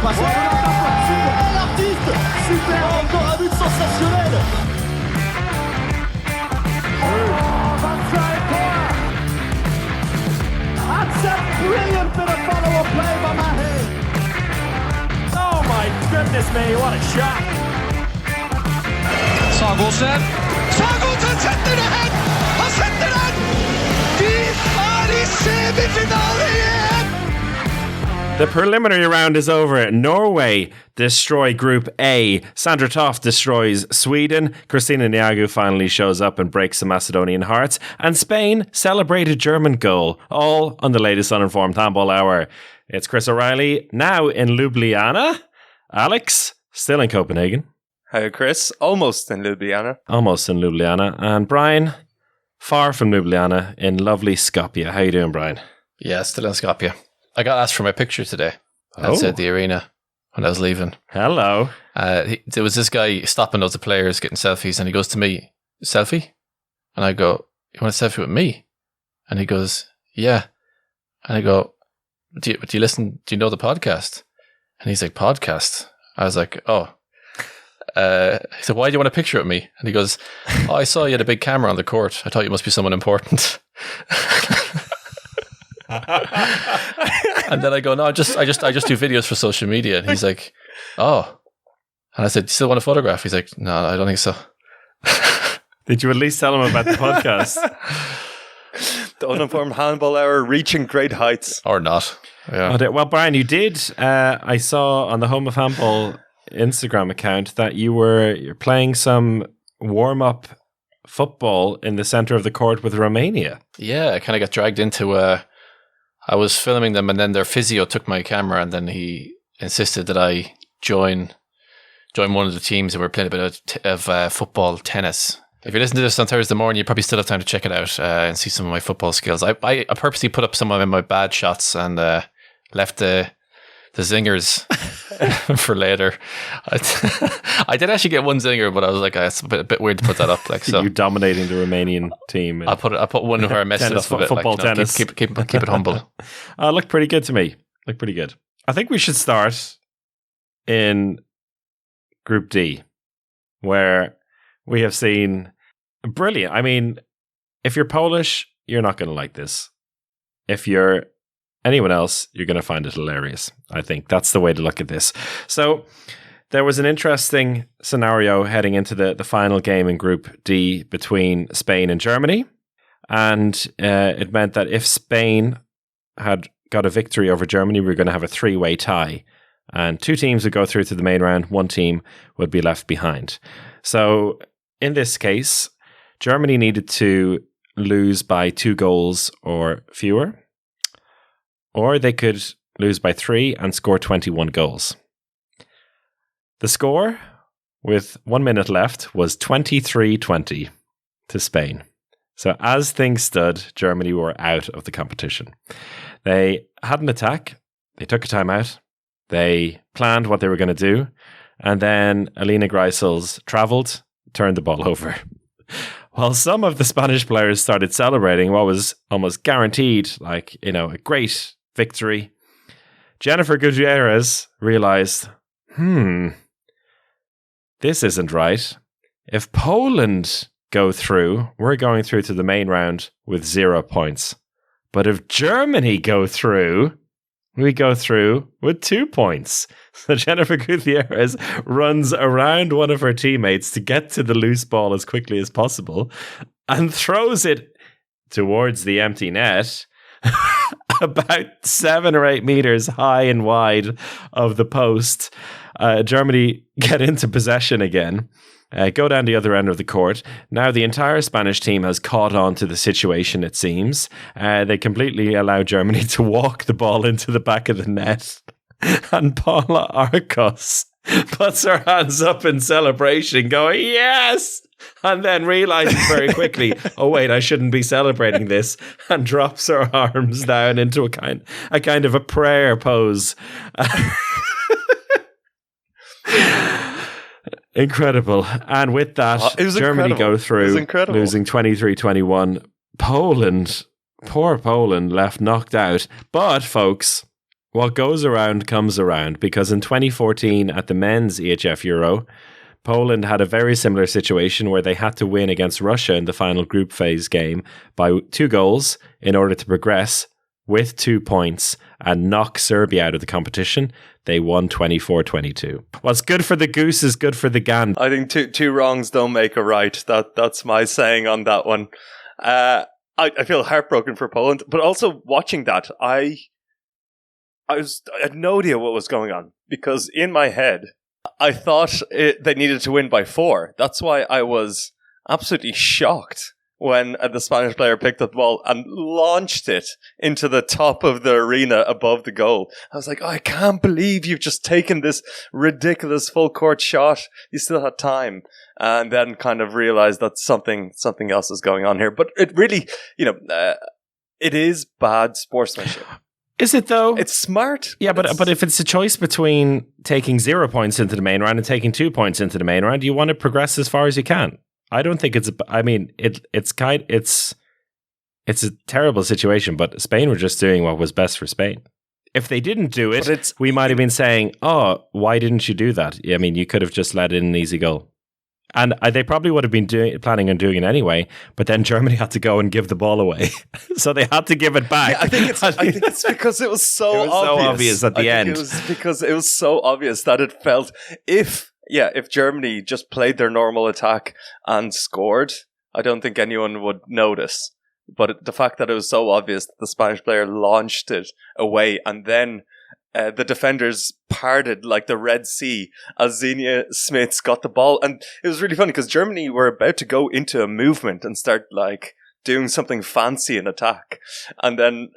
passe. Super, l'artiste. Super, encore un but sensationnel. That's a brilliant bit of follow-up play by Mahe. Oh my goodness me, what a shot. Sagosen setter det hen! Han setter den! De i semifinale igjen! The preliminary round is over. Norway destroy Group A. Sandra Toft destroys Sweden. Christina Niagu finally shows up and breaks the Macedonian hearts. And Spain celebrate a German goal. All on the latest Uninformed Handball Hour. It's Chris O'Reilly, now in Ljubljana. Alex, still in Copenhagen. Hi, Chris. Almost in Ljubljana. Almost in Ljubljana. And Brian, far from Ljubljana, in lovely Skopje. How you doing, Brian? Yeah, still in Skopje. I got asked for my picture today outside the arena when I was leaving. Hello. There was this guy stopping loads of players getting selfies, and he goes to me, "Selfie?" And I go, "You want a selfie with me?" And he goes, "Yeah." And I go, do you listen? Do you know the podcast?" And he's like, "Podcast?" I was like, "Oh." He said, "Why do you want a picture with me?" And he goes, "Oh, I saw you had a big camera on the court. I thought you must be someone important." And then I go, "No, I just do videos for social media." And he's like, "Oh." And I said, "Do you still want a photograph?" He's like, "No, I don't think so." Did you at least tell him about the podcast? The Uninformed Handball Hour reaching great heights. Or not. Yeah. Well, Brian, you did. I saw on the Home of Handball Instagram account that you're playing some warm-up football in the center of the court with Romania. Yeah, I kind of got dragged into I was filming them, and then their physio took my camera, and then he insisted that I join one of the teams, and we're playing a bit of football tennis. If you listen to this on Thursday morning, you probably still have time to check it out and see some of my football skills. I purposely put up some of my bad shots and left the zingers for later. I did actually get one zinger, but I was like, it's a bit weird to put that up. Like, so you dominating the Romanian team. I put one where I messed it up a bit. Football, like, tennis. Keep it humble. Looked pretty good to me. Looked pretty good. I think we should start in Group D, where we have seen brilliant. I mean, if you're Polish, you're not going to like this. If you're anyone else, you're going to find it hilarious. I think that's the way to look at this. So there was an interesting scenario heading into the final game in Group D between Spain and Germany. And it meant that if Spain had got a victory over Germany, we were going to have a 3-way tie. And 2 teams would go through to the main round. 1 team would be left behind. So in this case, Germany needed to lose by 2 goals or fewer. Or they could lose by 3 and score 21 goals. The score, with 1 minute left, was 23-20 to Spain. So as things stood, Germany were out of the competition. They had an attack. They took a timeout. They planned what they were going to do. And then Alina Greisels travelled, turned the ball over. While some of the Spanish players started celebrating what was almost guaranteed, a great victory, Jennifer Gutierrez realized, this isn't right. If Poland go through, we're going through to the main round with 0 points. But if Germany go through, we go through with 2 points. So Jennifer Gutierrez runs around one of her teammates to get to the loose ball as quickly as possible and throws it towards the empty net about 7 or 8 meters high and wide of the post. Germany get into possession again. Go down the other end of the court. Now the entire Spanish team has caught on to the situation, it seems. They completely allow Germany to walk the ball into the back of the net. And Paula Arcos puts her hands up in celebration, going, yes! And then realizes very quickly, oh wait, I shouldn't be celebrating this, and drops her arms down into a kind of a prayer pose. Incredible. And with that, Germany go through, losing 23-21. Poland, poor Poland, left knocked out. But, folks, what goes around comes around, because in 2014 at the men's EHF Euro, Poland had a very similar situation where they had to win against Russia in the final group phase game by 2 goals in order to progress with 2 points and knock Serbia out of the competition. They won 24-22. What's good for the goose is good for the gander. I think two wrongs don't make a right. That's my saying on that one. I feel heartbroken for Poland, but also watching that, I had no idea what was going on, because in my head, I thought they needed to win by 4. That's why I was absolutely shocked when the Spanish player picked up the ball and launched it into the top of the arena above the goal. I was like, oh, I can't believe you've just taken this ridiculous full court shot. You still had time. And then kind of realized that something else is going on here. But it really, it is bad sportsmanship. Is it though? It's smart. Yeah, but if it's a choice between taking 0 points into the main round and taking 2 points into the main round, you want to progress as far as you can. I don't think it's a terrible situation, but Spain were just doing what was best for Spain. If they didn't do it, we might have been saying, oh, why didn't you do that? I mean, you could have just let in an easy goal. And they probably would have been planning on doing it anyway, but then Germany had to go and give the ball away. So they had to give it back. Yeah, I think it's because it was so obvious at the end. It was because it was so obvious that it felt, if Germany just played their normal attack and scored, I don't think anyone would notice. But the fact that it was so obvious that the Spanish player launched it away, and then the defenders parted like the Red Sea as Xenia Smits got the ball. And it was really funny because Germany were about to go into a movement and start like doing something fancy in attack. And then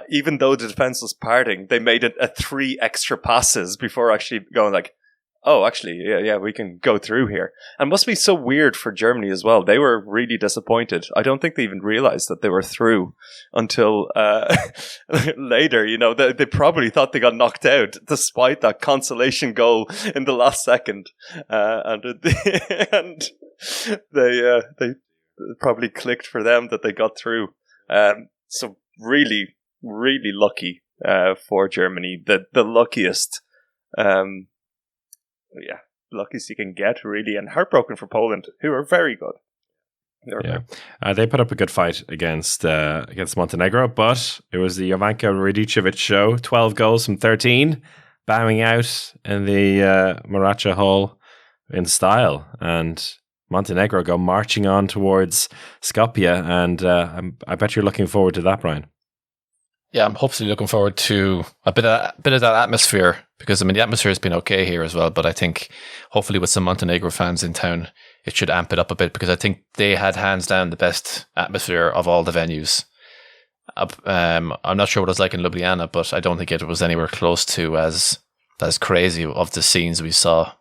even though the defense was parting, they made it 3 extra passes before actually going like, oh, actually, yeah, we can go through here. And it must be so weird for Germany as well. They were really disappointed. I don't think they even realized that they were through until later. They probably thought they got knocked out despite that consolation goal in the last second. And they probably clicked for them that they got through. So really, really lucky for Germany. The luckiest. Luckiest you can get, really, and heartbroken for Poland, who are very good. They put up a good fight against Montenegro, but it was the Jovanka Radicevic show. 12 goals from 13, bowing out in the Maracha Hall in style, and Montenegro go marching on towards Skopje, and I bet you're looking forward to that, Brian. Yeah, I'm hopefully looking forward to a bit of that atmosphere, because the atmosphere has been okay here as well, but I think hopefully with some Montenegro fans in town, it should amp it up a bit, because I think they had hands down the best atmosphere of all the venues. I'm not sure what it was like in Ljubljana, but I don't think it was anywhere close to as crazy of the scenes we saw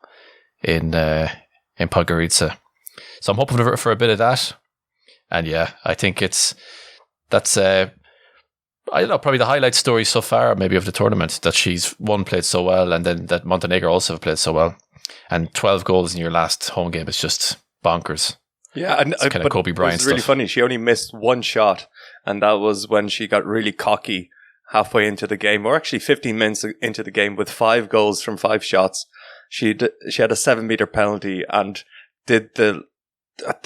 in Podgorica. So I'm hoping for a bit of that, and yeah, I think that's I don't know, probably the highlight story so far, maybe of the tournament, that she's played so well, and then that Montenegro also have played so well. And 12 goals in your last home game is just bonkers. Yeah, and it's kind of Kobe Bryant stuff. It was really funny. She only missed 1 shot, and that was when she got really cocky halfway into the game, or actually 15 minutes into the game, with 5 goals from 5 shots. She had a 7-meter penalty and did the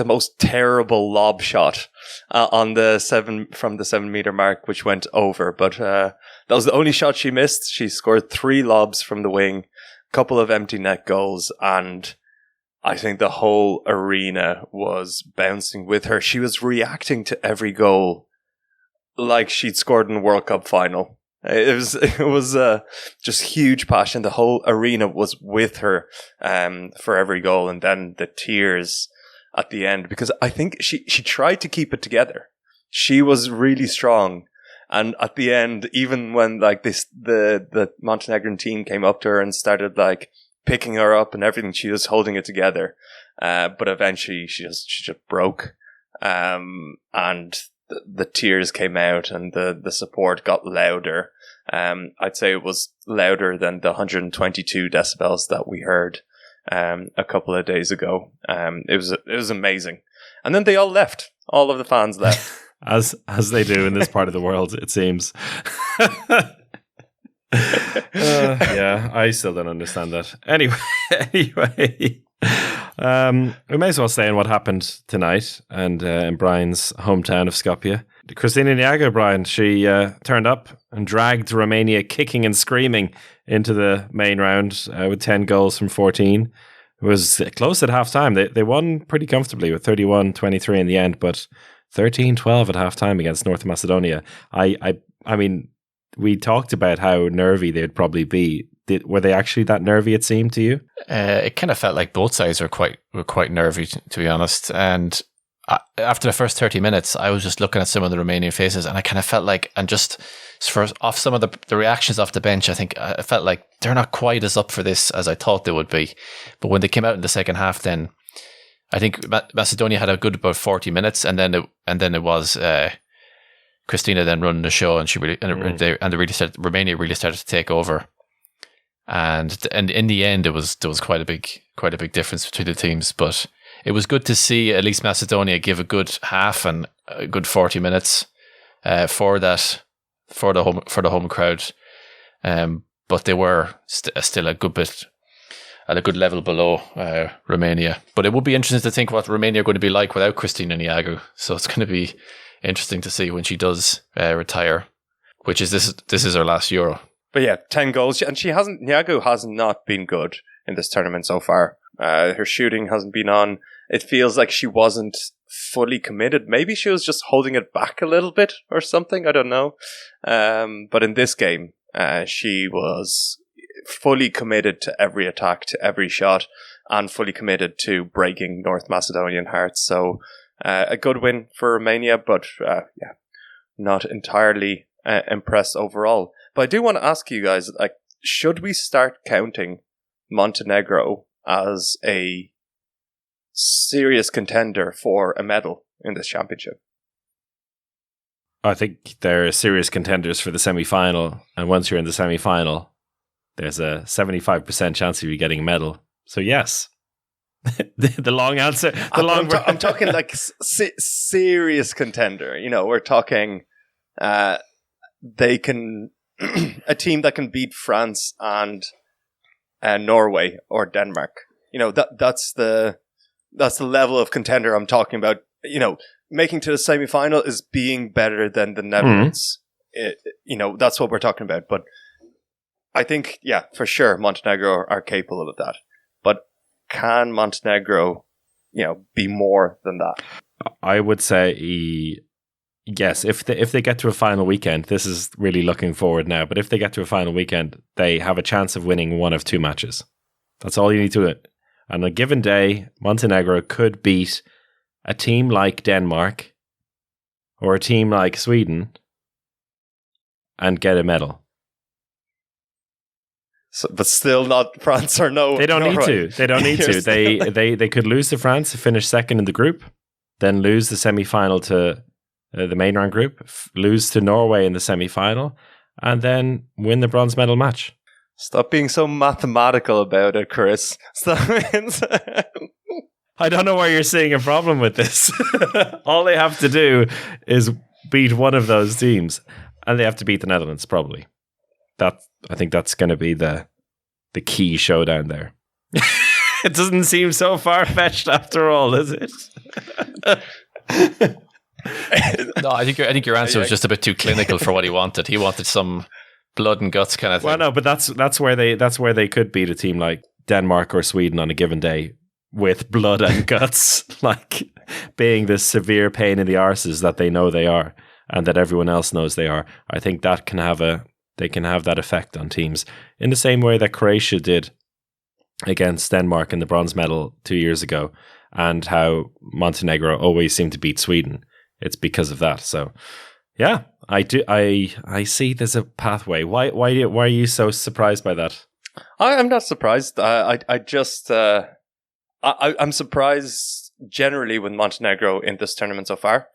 most terrible lob shot from the 7-meter mark, which went over. But that was the only shot she missed. She scored 3 lobs from the wing, a couple of empty net goals, and I think the whole arena was bouncing with her. She was reacting to every goal like she'd scored in the World Cup final. It was just huge passion. The whole arena was with her for every goal, and then the tears at the end, because I think she tried to keep it together. She was really strong, and at the end, even when the Montenegrin team came up to her and started like picking her up and everything, she was holding it together. But eventually, she just broke, and the tears came out, and the support got louder. I'd say it was louder than the 122 decibels that we heard a couple of days ago. It was amazing. And then they all left. All of the fans left. as they do in this part of the world, it seems. Yeah, I still don't understand that. Anyway, we may as well say in what happened tonight and in Brian's hometown of Skopje. Christina Niago, Brian, she turned up and dragged Romania kicking and screaming into the main round with 10 goals from 14. It was close at half-time. They won pretty comfortably with 31-23 in the end, but 13-12 at half-time against North Macedonia. I mean, we talked about how nervy they'd probably be. Were they actually that nervy, it seemed to you? It kind of felt like both sides were quite nervy, to be honest. And after the first 30 minutes, I was just looking at some of the Romanian faces, and I kind of felt like, and just off some of the reactions off the bench, I think I felt like they're not quite as up for this as I thought they would be. But when they came out in the second half, then I think Macedonia had a good about 40 minutes, and then it was Christina then running the show, and Romania really started to take over. And in the end, there was quite a big difference between the teams, but it was good to see at least Macedonia give a good half and a good 40 minutes for the home crowd. But they were still a good bit at a good level below Romania. But it would be interesting to think what Romania are going to be like without Christina Niago. So it's going to be interesting to see when she does retire, which is this is her last Euro. But yeah, 10 goals, and Niago has not been good in this tournament so far. Her shooting hasn't been on. It feels like she wasn't fully committed. Maybe she was just holding it back a little bit or something. I don't know. But in this game, she was fully committed to every attack, to every shot, and fully committed to breaking North Macedonian hearts. So a good win for Romania, but not entirely impressed overall. But I do want to ask you guys, like, should we start counting Montenegro as a serious contender for a medal in this championship? I think they're serious contenders for the semi-final, and once you're in the semi-final, there's a 75% chance of you getting a medal. So yes. The long answer. I'm talking like serious contender. You know, we're talking they can a team that can beat France and Norway or Denmark. You know, that's the level of contender I'm talking about. You know, making to the semi-final is being better than the Netherlands. You know, that's what we're talking about. But I think, yeah, for sure, Montenegro are capable of that. But can Montenegro, you know, be more than that? I would say yes. If they get to a final weekend, this is really looking forward now. But if they get to a final weekend, they have a chance of winning one of two matches. That's all you need to do. On a given day, Montenegro could beat a team like Denmark or a team like Sweden and get a medal. So, but still not France or no. They don't need to. They don't need to. They could lose to France to finish second in the group, then lose the semi-final to the main round group, lose to Norway in the semi-final, and then win the bronze medal match. Stop being so mathematical about it, Chris. I don't know why you're seeing a problem with this. All they have to do is beat one of those teams, and they have to beat the Netherlands, probably. I think that's going to be the key showdown there. It doesn't seem so far-fetched after all, does it? No, I think your answer was just a bit too clinical for what he wanted. He wanted some blood and guts kind of thing. Well, no, but that's where they could beat a team like Denmark or Sweden on a given day with blood and guts, like being this severe pain in the arses that they know they are and that everyone else knows they are. I think that they can have that effect on teams in the same way that Croatia did against Denmark in the bronze medal 2 years ago, and how Montenegro always seemed to beat Sweden. It's because of that. So, yeah, I see there's a pathway. Why are you so surprised by that? I'm not surprised. I'm surprised generally with Montenegro in this tournament so far.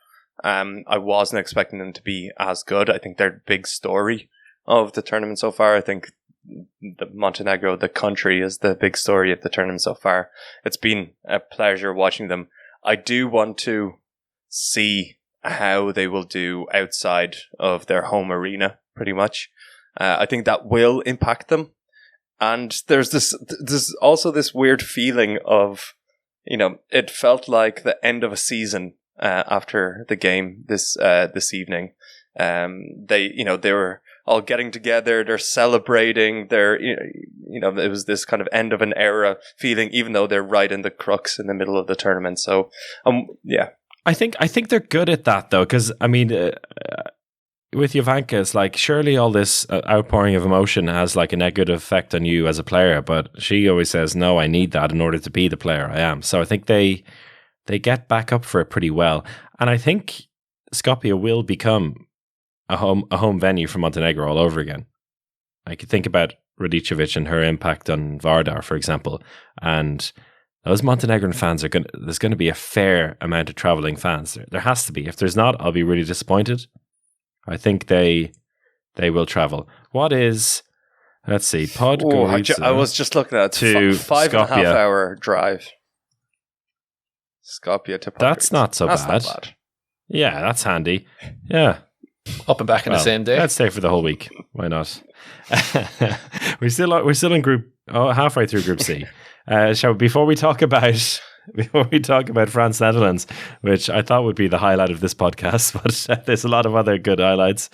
I wasn't expecting them to be as good. I think they're the big story of the tournament so far. I think the Montenegro, the country, is the big story of the tournament so far. It's been a pleasure watching them. I do want to see how they will do outside of their home arena, pretty much. I think that will impact them. And there's also this weird feeling of, it felt like the end of a season after the game this evening. They were all getting together, they're celebrating, it was this kind of end of an era feeling, even though they're right in the crux in the middle of the tournament. So, yeah. I think they're good at that though, because with Jovanka, it's like surely all this outpouring of emotion has like a negative effect on you as a player, but she always says, no, I need that in order to be the player I am. So I think they get back up for it pretty well. And I think Skopje will become a home venue for Montenegro all over again. I could think about Radicevic and her impact on Vardar, for example, and those Montenegrin fans there's going to be a fair amount of traveling fans. There has to be. If there's not, I'll be really disappointed. I think they will travel. What is, let's see, Podgorica. I was just looking at to 5.5 hour drive. Skopje to Podgorica. That's not so bad. Not bad. Yeah, that's handy. Yeah. Up and back in the same day. Let's stay for the whole week. Why not? we're still in group halfway through Group C. Before we talk about France Netherlands, which I thought would be the highlight of this podcast, but there's a lot of other good highlights.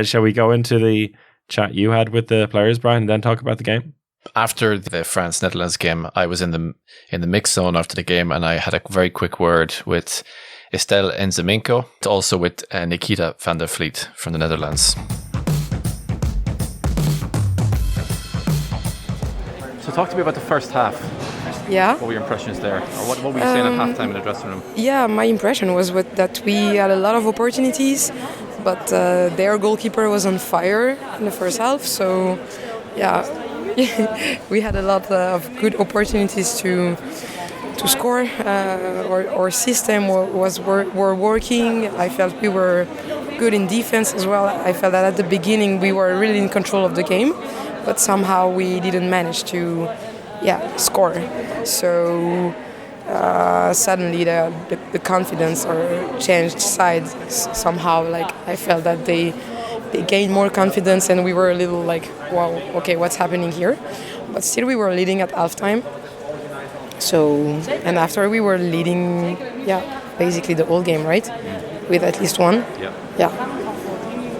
Shall we go into the chat you had with the players, Brian, and then talk about the game? After the France Netherlands game, I was in the mix zone after the game, and I had a very quick word with Estelle and Minko, also with Nikita van der Vliet from the Netherlands. So talk to me about the first half. Yeah. What were your impressions there? Or what were you saying at halftime in the dressing room? Yeah, my impression was that we had a lot of opportunities, but their goalkeeper was on fire in the first half. So, yeah, we had a lot of good opportunities to score. Our system were working. I felt we were good in defense as well. I felt that at the beginning we were really in control of the game, but somehow we didn't manage to score. So suddenly the confidence changed sides somehow. Like I felt that they gained more confidence and we were a little like, wow, okay, what's happening here? But still we were leading at halftime. So, and after we were leading, basically the whole game, right? With at least one. Yeah.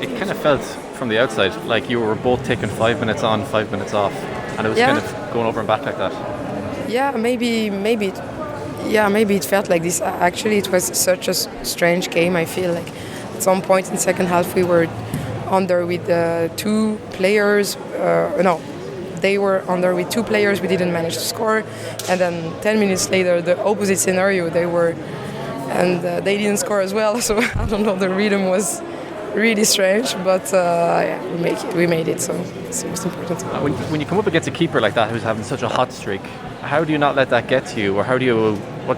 It kind of felt from the outside like you were both taking 5 minutes on, 5 minutes off, and it was kind of going over and back like that. Yeah, maybe it felt like this. Actually, it was such a strange game. I feel like at some point in the second half we were under with two players. They were under with two players. We didn't manage to score, and then 10 minutes later, the opposite scenario. They didn't score as well. So I don't know. The rhythm was really strange, but we made it. So it's the most important. When you come up against a keeper like that who's having such a hot streak, how do you not let that get to you, or what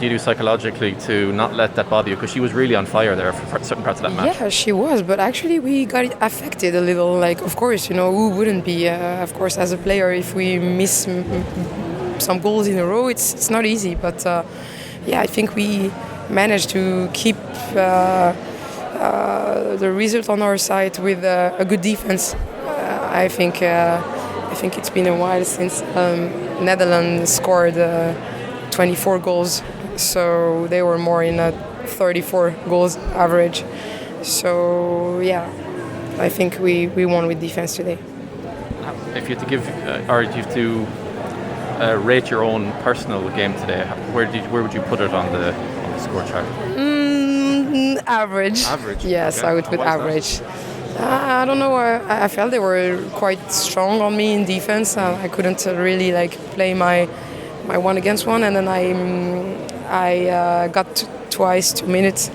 do you do psychologically to not let that bother you? Because she was really on fire there for certain parts of that match. Yeah, she was, but actually we got affected a little. Like, of course, who wouldn't be? Of course, as a player, if we miss some goals in a row, it's not easy. But I think we managed to keep the result on our side with a good defense. I think it's been a while since Netherlands scored 24 goals, so they were more in a 34 goals average. So I think we won with defense today. If you had to give, or if you have to rate your own personal game today, where would you put it on the score chart? Average. Average. Yes, okay. I would put average. I don't know. I felt they were quite strong on me in defense. I couldn't really play my 1-against-1, and then I got twice 2 minutes.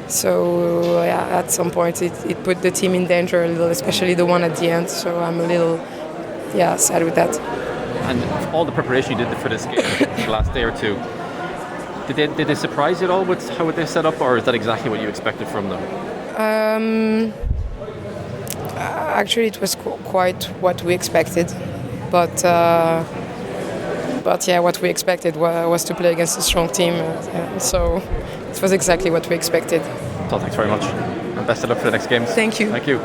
So at some point it put the team in danger a little, especially the one at the end. So I'm a little sad with that. And all the preparation you did for this game, the last day or two, did they surprise you at all with how they set up, or is that exactly what you expected from them? Actually, it was quite what we expected, but what we expected was to play against a strong team, so it was exactly what we expected. So thanks very much, and best of luck for the next games. Thank you. Thank you.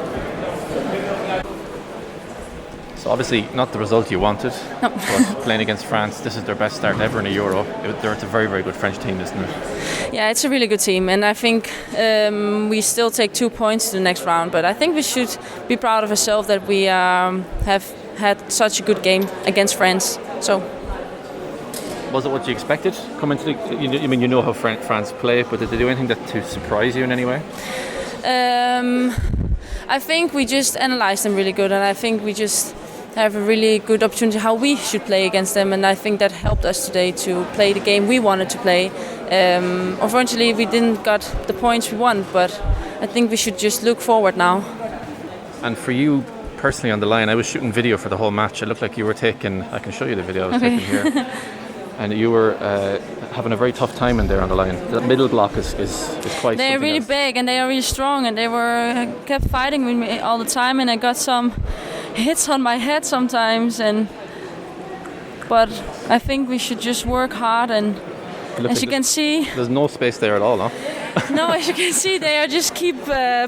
So obviously not the result you wanted, No. but playing against France, this is their best start ever in a Euro. They're a very, very good French team, isn't it? Yeah, it's a really good team, and I think we still take 2 points to the next round, but I think we should be proud of ourselves that we have had such a good game against France. So. Was it what you expected coming to the? You know how France play, but did they do anything to surprise you in any way? I think we just analysed them really good, and I think we just have a really good opportunity how we should play against them, and I think that helped us today to play the game we wanted to play. Unfortunately, we didn't got the points we want, but I think we should just look forward now. And for you personally on the line, I was shooting video for the whole match. It looked like you were taking. I can show you the video I was taking here. And you were having a very tough time in there on the line. The middle block is quite. They're really else. big and they are really strong, and they kept fighting with me all the time, and I got some hits on my head sometimes. But I think we should just work hard, and as you can see, there's no space there at all, no? No, as you can see, they are just keep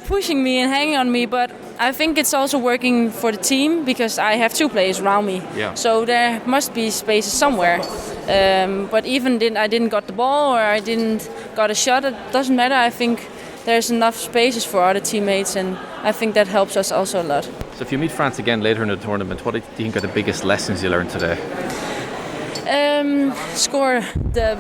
pushing me and hanging on me. But I think it's also working for the team because I have 2 players around me. Yeah. So there must be spaces somewhere. But even I didn't got the ball or I didn't got a shot, it doesn't matter. I think there's enough spaces for other teammates, and I think that helps us also a lot. So if you meet France again later in the tournament, what do you think are the biggest lessons you learned today? Score the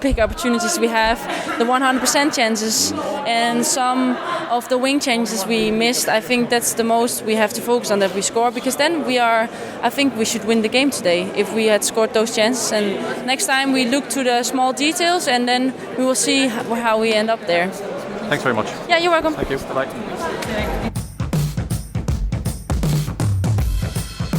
big opportunities we have, the 100% chances, and some of the wing changes we missed. I think that's the most we have to focus on, that we score, because then I think we should win the game today if we had scored those chances. And next time we look to the small details, and then we will see how we end up there. Thanks very much. Yeah, you're welcome. Thank you. Bye.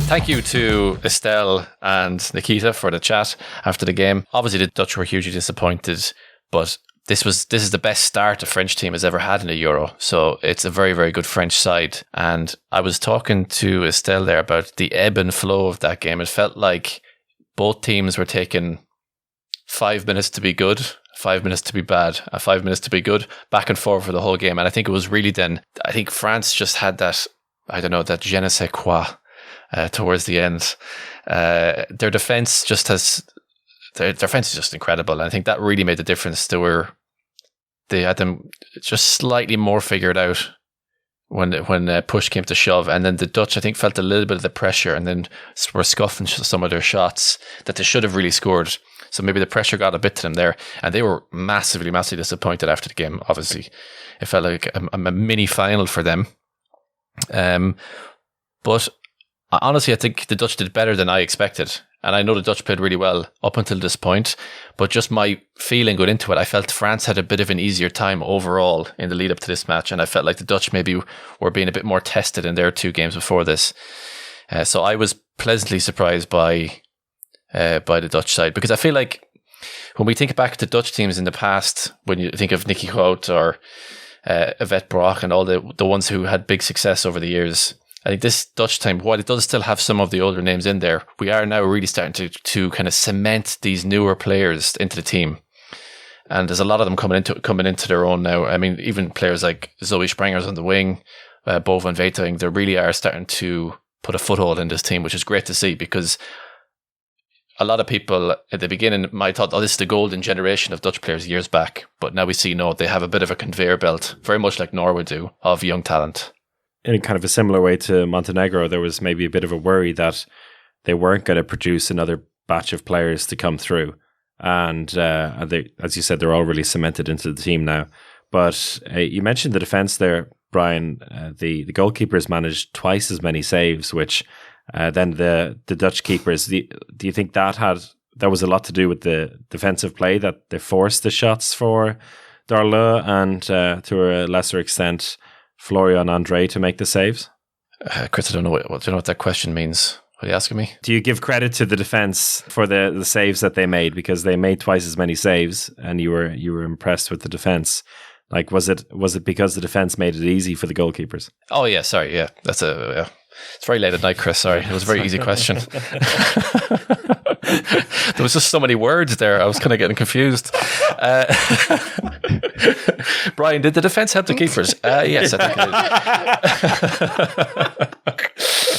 Thank you to Estelle and Nikita for the chat after the game. Obviously, the Dutch were hugely disappointed, but this is the best start a French team has ever had in a Euro. So it's a very, very good French side. And I was talking to Estelle there about the ebb and flow of that game. It felt like both teams were taking 5 minutes to be good, 5 minutes to be bad, 5 minutes to be good, back and forth for the whole game. And I think it was really then, I think France just had that, I don't know, that je ne sais quoi towards the end. Their defense just their defense is just incredible. And I think that really made the difference. They had them just slightly more figured out when push came to shove. And then the Dutch, I think, felt a little bit of the pressure and then were scuffing some of their shots that they should have really scored. So maybe the pressure got a bit to them there. And they were massively, massively disappointed after the game, obviously. It felt like a mini final for them. But honestly, I think the Dutch did better than I expected. And I know the Dutch played really well up until this point. But just my feeling going into it, I felt France had a bit of an easier time overall in the lead up to this match. And I felt like the Dutch maybe were being a bit more tested in their 2 games before this. So I was pleasantly surprised by the Dutch side. Because I feel like when we think back to Dutch teams in the past, when you think of Nicky Hout or Yvette Brock and all the ones who had big success over the years, I think this Dutch team, while it does still have some of the older names in there, we are now really starting to kind of cement these newer players into the team. And there's a lot of them coming into their own now. I mean, even players like Zoe Spranger's on the wing, Bo van Vetering, they really are starting to put a foothold in this team, which is great to see, because a lot of people at the beginning might thought, this is the golden generation of Dutch players years back. But now we see, no, they have a bit of a conveyor belt, very much like Norway do, of young talent. In kind of a similar way to Montenegro, there was maybe a bit of a worry that they weren't going to produce another batch of players to come through. And they, as you said, they're all really cemented into the team now. But you mentioned the defence there, Brian. The goalkeepers managed twice as many saves, which than the Dutch keepers. Do you think that was a lot to do with the defensive play, that they forced the shots for Darleux and to a lesser extent Florian Andre to make the saves? Chris, I don't know what that question means. What are you asking me? Do you give credit to the defence for the saves that they made, because they made twice as many saves, and you were impressed with the defence? Like, was it because the defence made it easy for the goalkeepers? Oh yeah, sorry, yeah, it's very late at night, Chris. Sorry, it was a very easy question. There was just so many words there. I was kind of getting confused. Brian, did the defence help the keepers? Yes, I think it did.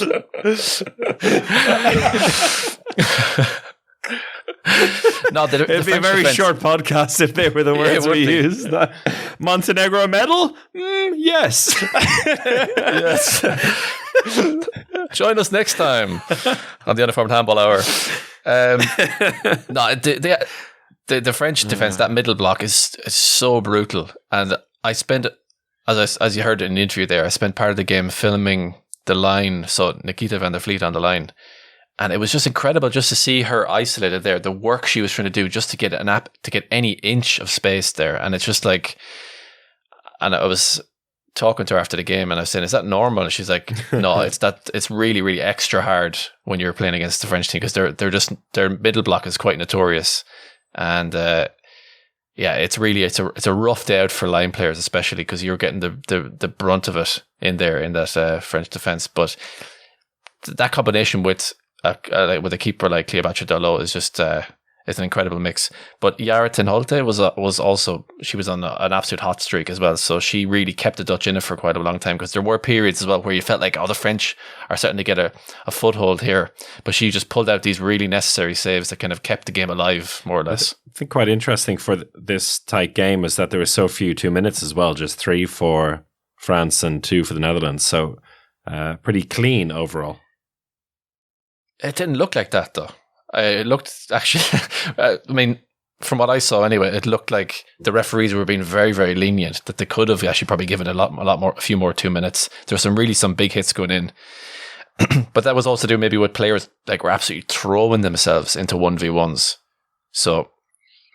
No, it'd be a very short podcast if they were the words we used. Montenegro medal? Yes. Yes. Join us next time on the Uniformed Handball Hour. No, the French defense, that middle block is so brutal, and I spent, as you heard in the interview there, I spent part of the game filming the line, so Nikita van der Vliet on the line. And it was just incredible just to see her isolated there, the work she was trying to do just to get to get any inch of space there. And it's just like, and I was talking to her after the game and I was saying, is that normal? And she's like, no, it's really, really extra hard when you're playing against the French team because their middle block is quite notorious. And it's a rough day out for line players, especially because you're getting the brunt of it in that French defense. But that combination with a keeper like Cleopatra Darlot is just it's an incredible mix. But Yara ten Holte was also, she was on an absolute hot streak as well, so she really kept the Dutch in it for quite a long time, because there were periods as well where you felt like, the French are starting to get a foothold here, but she just pulled out these really necessary saves that kind of kept the game alive, more or less. I think quite interesting for this tight game is that there were so few 2 minutes as well, just 3 for France and 2 for the Netherlands, so pretty clean overall. It didn't look like that, though. It looked, actually, I mean, from what I saw anyway, it looked like the referees were being very, very lenient, that they could have actually probably given a few more 2 minutes. There were some big hits going in. But that was also to do maybe with players like were absolutely throwing themselves into 1v1s. So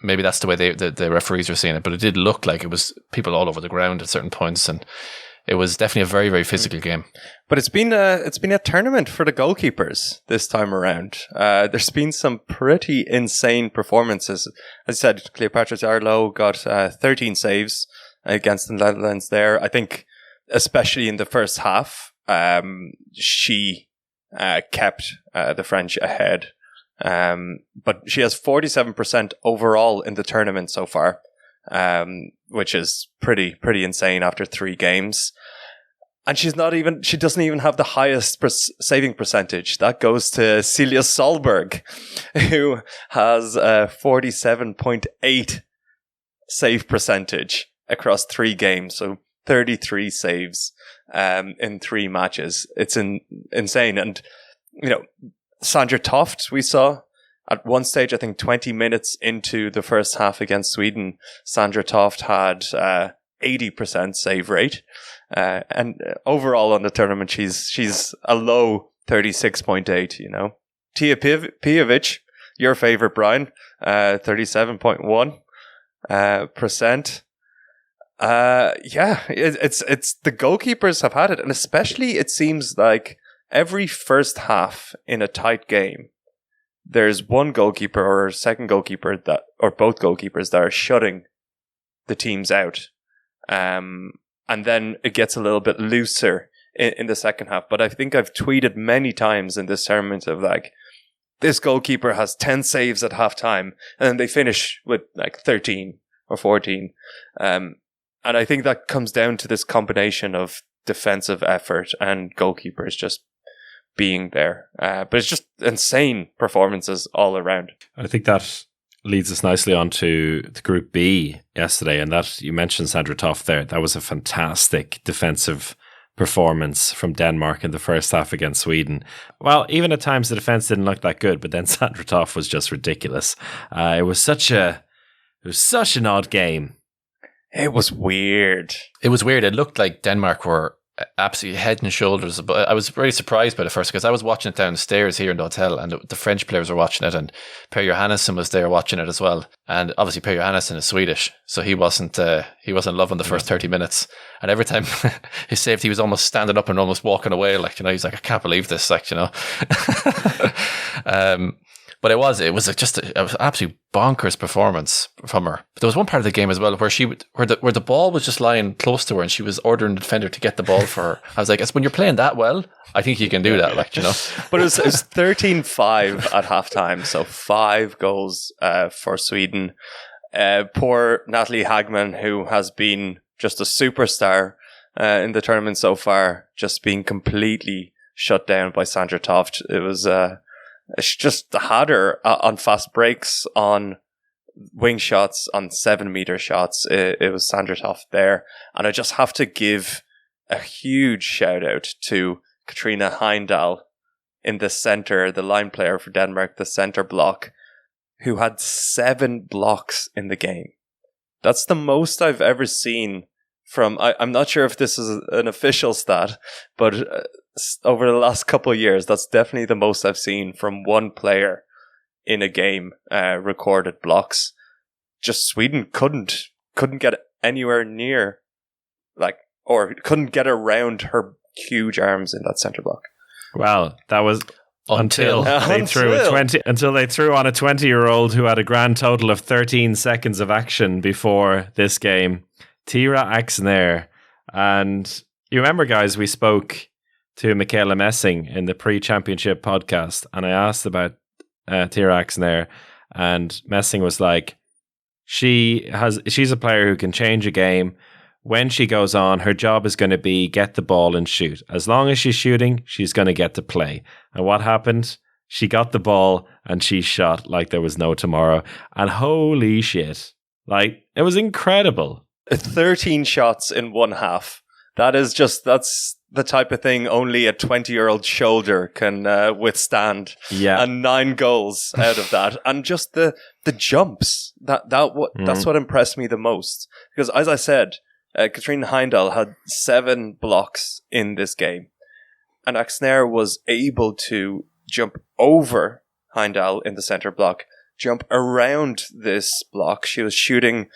maybe that's the way the referees were seeing it. But it did look like it was people all over the ground at certain points, and it was definitely a very, very physical game. But it's been a tournament for the goalkeepers this time around. There's been some pretty insane performances. As I said, Cleopatra Darlot got 13 saves against the Netherlands there. I think, especially in the first half, she kept the French ahead. But she has 47% overall in the tournament so far, which is pretty insane after 3 games. And she doesn't even have the highest saving percentage. That goes to Celia Solberg, who has a 47.8 save percentage across 3 games. So 33 saves in 3 matches. It's insane. And, Sandra Toft, we saw at one stage, I think 20 minutes into the first half against Sweden, Sandra Toft had 80% save rate. And overall on the tournament, she's a low 36.8, Tia Pijovic, your favorite, Brian, 37.1%. It's the goalkeepers have had it. And especially it seems like every first half in a tight game, there's one goalkeeper or a second goalkeeper or both goalkeepers that are shutting the teams out. And then it gets a little bit looser in the second half. But I think I've tweeted many times in this tournament of like, this goalkeeper has 10 saves at half time, and then they finish with like 13 or 14. And I think that comes down to this combination of defensive effort and goalkeepers just being there. But it's just insane performances all around. I think that leads us nicely on to the Group B yesterday, and that you mentioned Sandra Toft there. That was a fantastic defensive performance from Denmark in the first half against Sweden. Well, even at times the defense didn't look that good, but then Sandra Toft was just ridiculous. It was such an odd game. It was weird. It looked like Denmark were absolutely head and shoulders. But I was very surprised by the first, because I was watching it downstairs here in the hotel, and the French players were watching it, and Per Johannesson was there watching it as well. And obviously Per Johannesson is Swedish, so he wasn't loving the first 30 minutes. And every time he saved, he was almost standing up and almost walking away, he's like, I can't believe this, But it was just an absolute bonkers performance from her. But there was one part of the game as well where where the ball was just lying close to her, and she was ordering the defender to get the ball for her. I was like, when you're playing that well, I think you can do that, But it was 13-5 at halftime, so 5 goals for Sweden. Poor Natalie Hagman, who has been just a superstar in the tournament so far, just being completely shut down by Sandra Toft. It was she just had her on fast breaks, on wing shots, on 7-meter shots. It was Sandra Toft there. And I just have to give a huge shout out to Katrina Heimdal in the center, the line player for Denmark, the center block, who had 7 blocks in the game. That's the most I've ever seen from, I'm not sure if this is an official stat, but over the last couple of years, that's definitely the most I've seen from one player in a game, recorded blocks. Just Sweden couldn't get anywhere near, or couldn't get around her huge arms in that center block. Well, that was until they threw on a 20-year-old who had a grand total of 13 seconds of action before this game, Tira Axner. And you remember, guys, we spoke to Michaela Messing in the pre-championship podcast, and I asked about Tira Axner, and Messing was like, she's a player who can change a game. When she goes on, her job is going to be get the ball and shoot. As long as she's shooting, she's going to get to play. And what happened? She got the ball and she shot like there was no tomorrow. And holy shit. Like, it was incredible. 13 shots in one half. That's the type of thing only a 20-year-old shoulder can withstand. Yeah. And 9 goals out of that. And just the jumps. That's what impressed me the most. Because as I said, Katrina Heimdal had 7 blocks in this game. And Axner was able to jump over Heimdal in the center block, jump around this block. She was shooting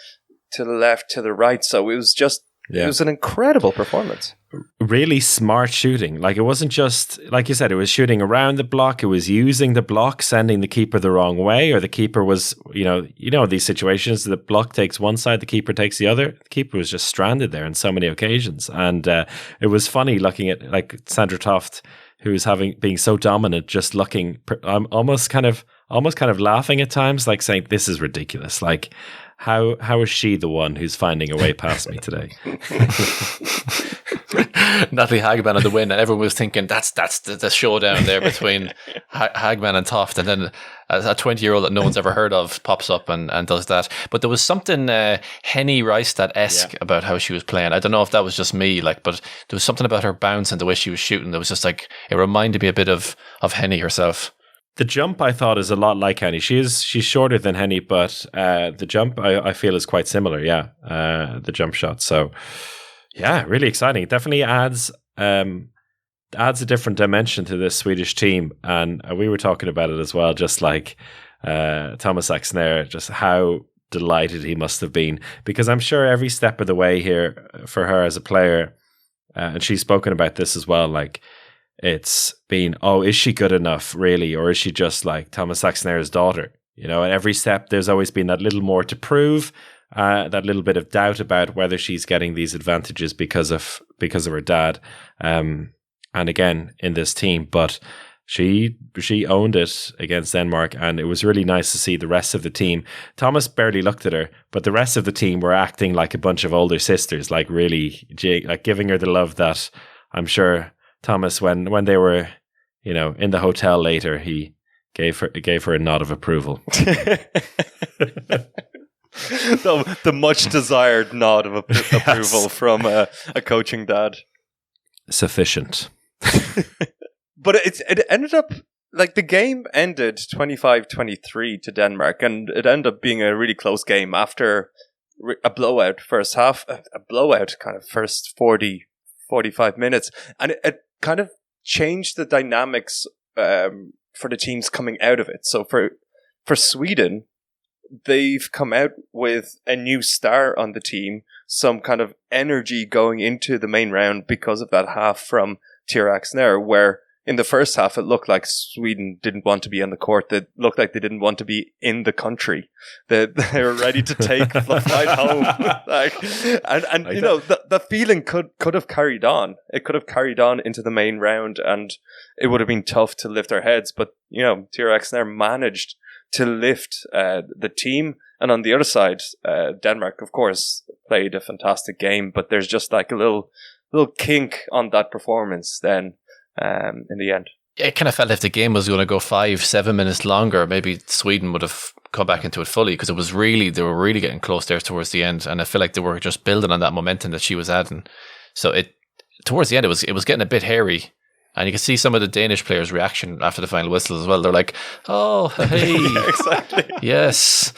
to the left, to the right. So it was just, it was an incredible performance. Really smart shooting. Like, it wasn't just, like you said, it was shooting around the block. It was using the block, sending the keeper the wrong way, or the keeper was, you know, these situations, the block takes one side, the keeper takes the other. The keeper was just stranded there on so many occasions. And it was funny looking at, like, Sandra Toft, who's being so dominant, just looking, almost kind of laughing at times, like saying, this is ridiculous. Like, how is she the one who's finding a way past me today? Natalie Hagman on the win, and everyone was thinking that's the showdown there between Hagman and Toft, and then a 20-year-old that no one's ever heard of pops up and does that. But there was something Henny Reistad-esque about how she was playing. I don't know if that was just me, but there was something about her bounce and the way she was shooting that was just like, it reminded me a bit of Henny herself. The jump, I thought, is a lot like Henny. She's shorter than Henny, but the jump, I feel, is quite similar. Yeah, the jump shot. So, yeah, really exciting. It definitely adds a different dimension to this Swedish team. And we were talking about it as well, just like Thomas Axner, just how delighted he must have been. Because I'm sure every step of the way here for her as a player, and she's spoken about this as well, like, it's been, is she good enough, really? Or is she just like Thomas Axner's daughter? You know, at every step, there's always been that little more to prove, that little bit of doubt about whether she's getting these advantages because of her dad. And again, in this team, but she owned it against Denmark, and it was really nice to see the rest of the team. Thomas barely looked at her, but the rest of the team were acting like a bunch of older sisters, like really, like giving her the love that I'm sure Thomas, when they were, in the hotel later, he gave her a nod of approval. The much desired nod of approval from a coaching dad. Sufficient. But it ended up, like, the game ended 25-23 to Denmark, and it ended up being a really close game after a blowout first half, a blowout kind of first 45 minutes, and it kind of changed the dynamics for the teams coming out of it. So for Sweden, they've come out with a new star on the team, some kind of energy going into the main round because of that half from Tira Axner, where in the first half, it looked like Sweden didn't want to be on the court. It looked like they didn't want to be in the country. They were ready to take the flight home. The feeling could have carried on. It could have carried on into the main round, and it would have been tough to lift their heads. But, Tira Axner managed to lift the team. And on the other side, Denmark, of course, played a fantastic game, but there's just like a little kink on that performance then. in the end. It kind of felt if the game was going to go 5-7 minutes longer, maybe Sweden would have come back into it fully, because they were really getting close there towards the end, and I feel like they were just building on that momentum that she was adding. So towards the end, it was getting a bit hairy, and you can see some of the Danish players' reaction after the final whistle as well. They're like, "Oh, hey, Yeah, exactly. yes,"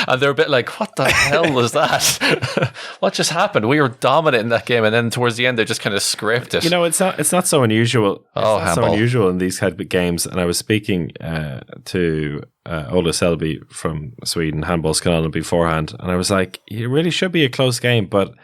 and they're a bit like, "What the hell was that? What just happened? We were dominant in that game, and then towards the end, they just kind of scraped it." You know, it's not so unusual. It's not so handball. unusual in these kind of games. And I was speaking to Ola Selby from Sweden, handballskanalen, beforehand, and I was like, it really should be a close game, but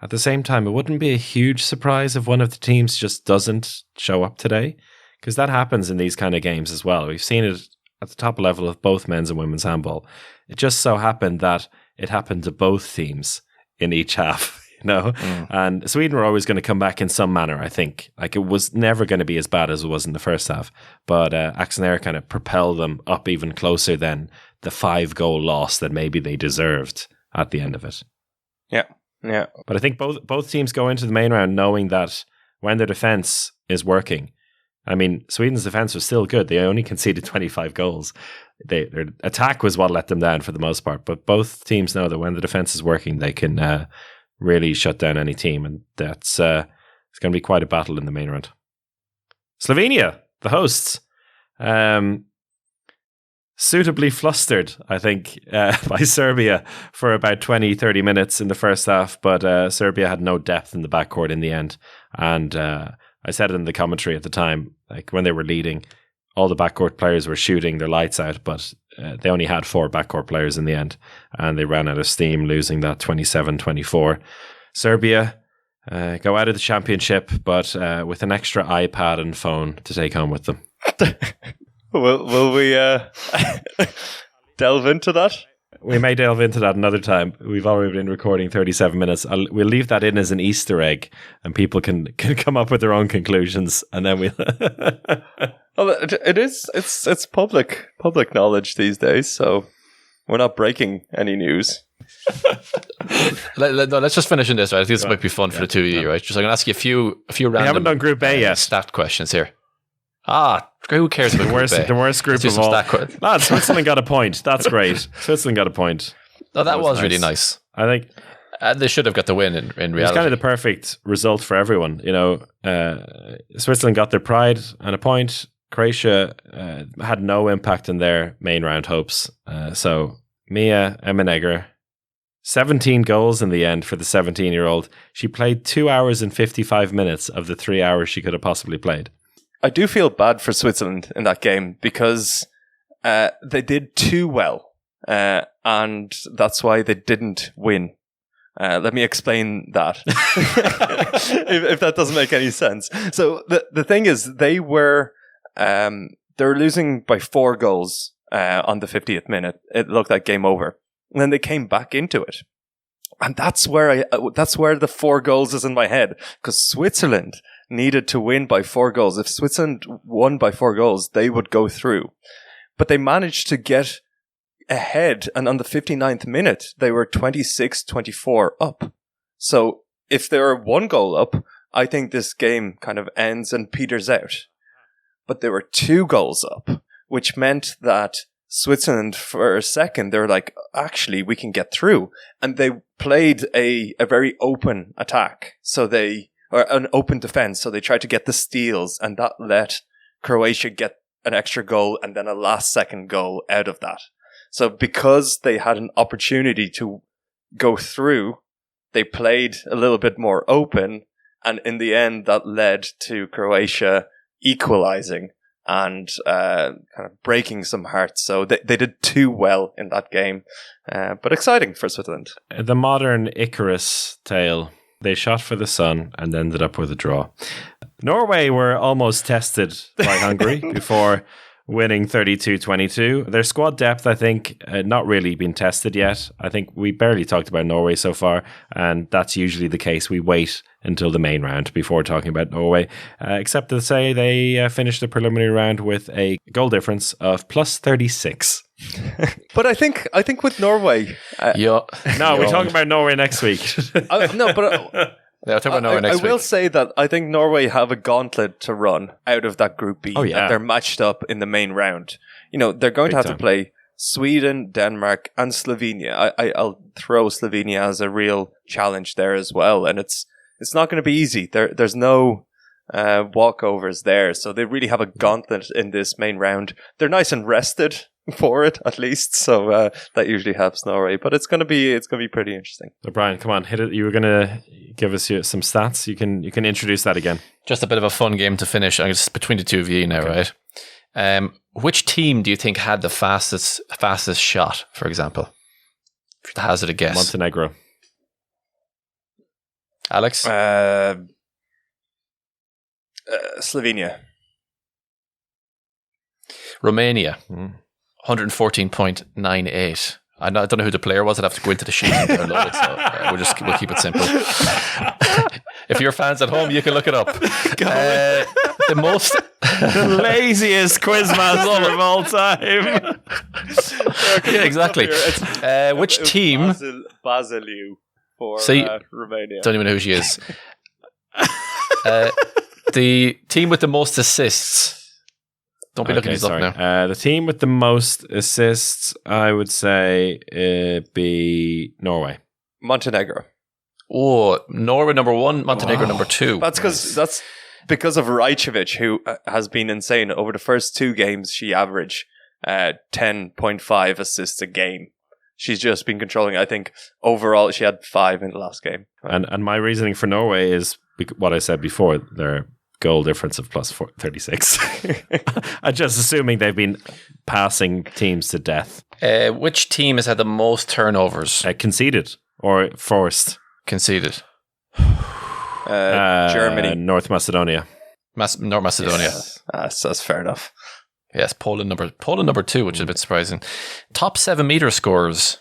at the same time, it wouldn't be a huge surprise if one of the teams just doesn't show up today, because that happens in these kind of games as well. We've seen it at the top level of both men's and women's handball. It just so happened that it happened to both teams in each half, you know? And Sweden were always going to come back in some manner, I think. Like, it was never going to be as bad as it was in the first half. But Axel kind of propelled them up even closer than the 5-goal loss that maybe they deserved at the end of it. Yeah. Yeah. But I think both teams go into the main round knowing that when their defense is working, I mean, Sweden's defense was still good. They only conceded 25 goals. Their attack was what let them down for the most part. But both teams know that when the defense is working, they can really shut down any team. And that's it's going to be quite a battle in the main round. Slovenia, the hosts, suitably flustered, I think, by Serbia for about 20-30 minutes in the first half, but Serbia had no depth in the backcourt in the end. And I said it in the commentary at the time, like when they were leading, all the backcourt players were shooting their lights out, but they only had 4 backcourt players in the end, and they ran out of steam, losing that 27-24. Serbia go out of the championship, but with an extra iPad and phone to take home with them. Will we delve into that? We may delve into that another time. We've already been recording 37 minutes. We'll leave that in as an Easter egg, and people can come up with their own conclusions, and then we'll... Well, it's public knowledge these days, so we're not breaking any news. Let's just finish in this, right? I think this might be fun for the two of you, right? Just I'm going to ask you a few random... We haven't done Group A yet. Stat questions here. Who cares about Group A? The worst group of all. Lads, Switzerland got a point. That's great. Switzerland got a point. No, that was really nice. I think they should have got the win in reality. It's kind of the perfect result for everyone. You know, Switzerland got their pride and a point. Croatia had no impact in their main round hopes. So Mia Emmenegger, 17 goals in the end for the 17-year-old. She played 2 hours and 55 minutes of the 3 hours she could have possibly played. I do feel bad for Switzerland in that game because they did too well, and that's why they didn't win. Let me explain that, if that doesn't make any sense. So the thing is, they were losing by 4 goals on the 50th minute. It looked like game over, and then they came back into it, and that's where the 4 goals is in my head, because Switzerland needed to win by 4 goals. If Switzerland won by 4 goals, they would go through. But they managed to get ahead, and on the 59th minute, they were 26-24 up. So if they were 1 goal up, I think this game kind of ends and peters out. But they were 2 goals up, which meant that Switzerland, for a second, they were like, actually, we can get through. And they played a very open attack. Or an open defense, so they tried to get the steals, and that let Croatia get an extra goal and then a last-second goal out of that. So because they had an opportunity to go through, they played a little bit more open, and in the end, that led to Croatia equalizing and kind of breaking some hearts. So they did too well in that game, but exciting for Switzerland. The modern Icarus tale. They shot for the sun and ended up with a draw. Norway were almost tested by Hungary before winning 32-22. Their squad depth, I think, not really been tested yet. I think we barely talked about Norway so far, and that's usually the case. We wait until the main round before talking about Norway, except to say they finished the preliminary round with a goal difference of plus 36. But I think with Norway... No, we're talking about Norway next week. No, but Yeah, I'll talk about Norway next week. I will say that I think Norway have a gauntlet to run out of that Group B. Oh, yeah. That they're matched up in the main round. You know, they're going to have to play Sweden, Denmark, and Slovenia. I'll throw Slovenia as a real challenge there as well, and it's not going to be easy. There's no walkovers there, so they really have a gauntlet in this main round. They're nice and rested for it, at least, so that usually helps Norway. But it's going to be pretty interesting. So Brian, come on, hit it. You were going to give us some stats. You can introduce that again. Just a bit of a fun game to finish. I guess between the two of you now, right? Which team do you think had the fastest shot, for example? If you hazard a guess. Montenegro. Alex? Slovenia. Romania. 114.98. I don't know who the player was. I'd have to go into the sheet and download it. So we'll keep it simple. If you're fans at home, you can look it up. The laziest quizmaster of all time. Yeah, exactly. Which team? Basiliu for Romania. Don't even know who she is. The team with the most assists. Don't be looking this up now. The team with the most assists, I would say, be Norway. Montenegro. Oh, Norway number 1, Montenegro number 2. That's because of Radicevic, who has been insane. Over the first 2 games, she averaged 10.5 assists a game. She's just been controlling. I think overall she had 5 in the last game. And my reasoning for Norway is what I said before. Their goal difference of plus 36. I'm just assuming they've been passing teams to death. Which team has had the most turnovers? Conceded or forced? Conceded. Germany. North Macedonia. North Macedonia. Yes. That's fair enough. Yes, Poland number 2, which is a bit surprising. Top 7 meter scorers.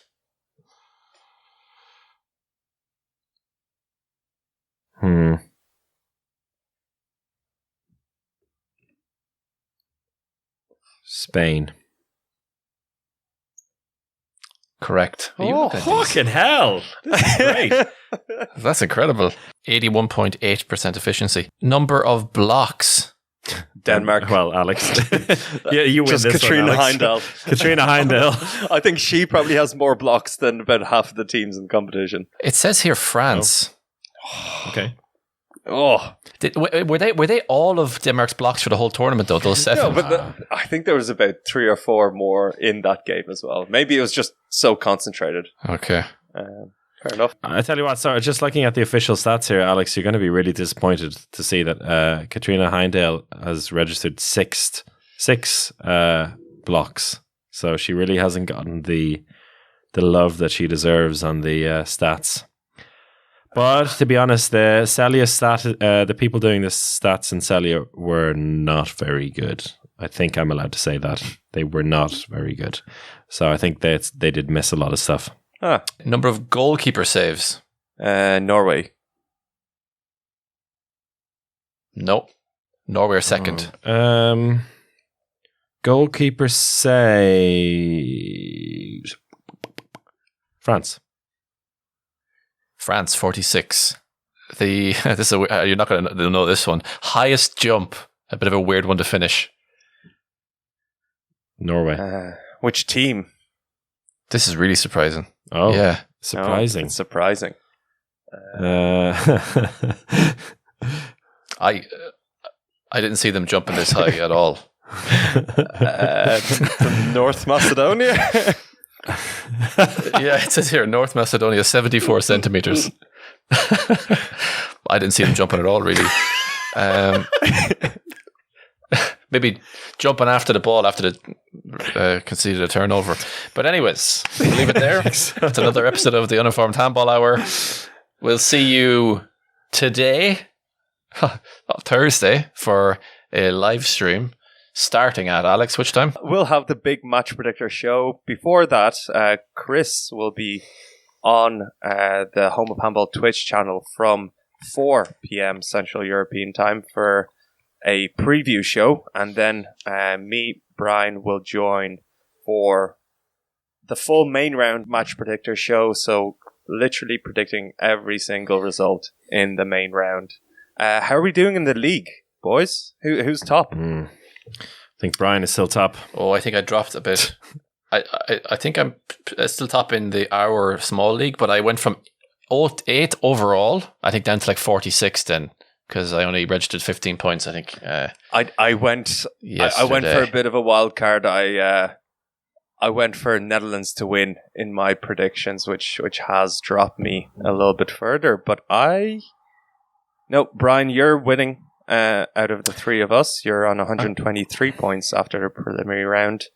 Spain. Correct. Oh, fucking hell. That's great. That's incredible. 81.8% efficiency. Number of blocks. Denmark. Well, Alex. Yeah, you win just this Katrina one, Alex. Heindel. Katrina Heindel. I think she probably has more blocks than about half of the teams in competition. It says here France. Oh. Okay. Oh, were they all of Denmark's blocks for the whole tournament though? Those 7. No, but I think there was about 3 or 4 more in that game as well. Maybe it was just so concentrated. Okay, fair enough. I tell you what, sorry, just looking at the official stats here, Alex, you're going to be really disappointed to see that Katrina Heindel has registered 6 blocks. So she really hasn't gotten the love that she deserves on the stats. But to be honest, the Celia the people doing the stats in Celia were not very good. I think I'm allowed to say that. They were not very good. So I think they did miss a lot of stuff. Number of goalkeeper saves. Norway. No. Norway are second. Goalkeeper saves. France. France 46. You're not going to know this one. Highest jump. A bit of a weird one to finish. Norway. Which team? This is really surprising. Oh, yeah, surprising. It's surprising. I didn't see them jumping this high at all. North Macedonia. Yeah, it says here North Macedonia 74 centimeters. I didn't see them jumping at all, really. Maybe jumping after the ball after the conceded a turnover. But anyways, we'll leave it there. It's another episode of the Uninformed Handball Hour. We'll see you today, Thursday, for a live stream. Starting at, Alex, which time? We'll have the big match predictor show. Before that, Chris will be on the Home of Handball Twitch channel from 4 p.m. Central European time for a preview show. And then me, Brian, will join for the full main round match predictor show. So literally predicting every single result in the main round. How are we doing in the league, boys? Who's top? I think Brian is still top. Oh, I think I dropped a bit. I think I'm still top in our small league, but I went from 8 overall, I think, down to like 46 then, because I only registered 15 points, I think. I went for a bit of a wild card. I went for Netherlands to win in my predictions, which has dropped me a little bit further. But no, Brian, you're winning out of the three of us. You're on 123 points after the preliminary round.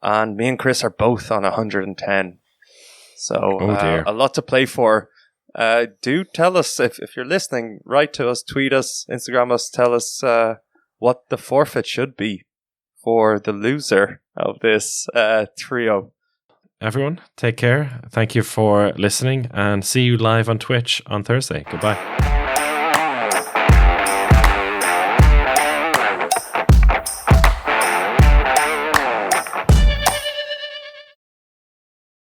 And me and Chris are both on 110. So a lot to play for. Do tell us, if you're listening, write to us, tweet us, Instagram us, tell us what the forfeit should be for the loser of this trio. Everyone, take care. Thank you for listening, and see you live on Twitch on Thursday. Goodbye.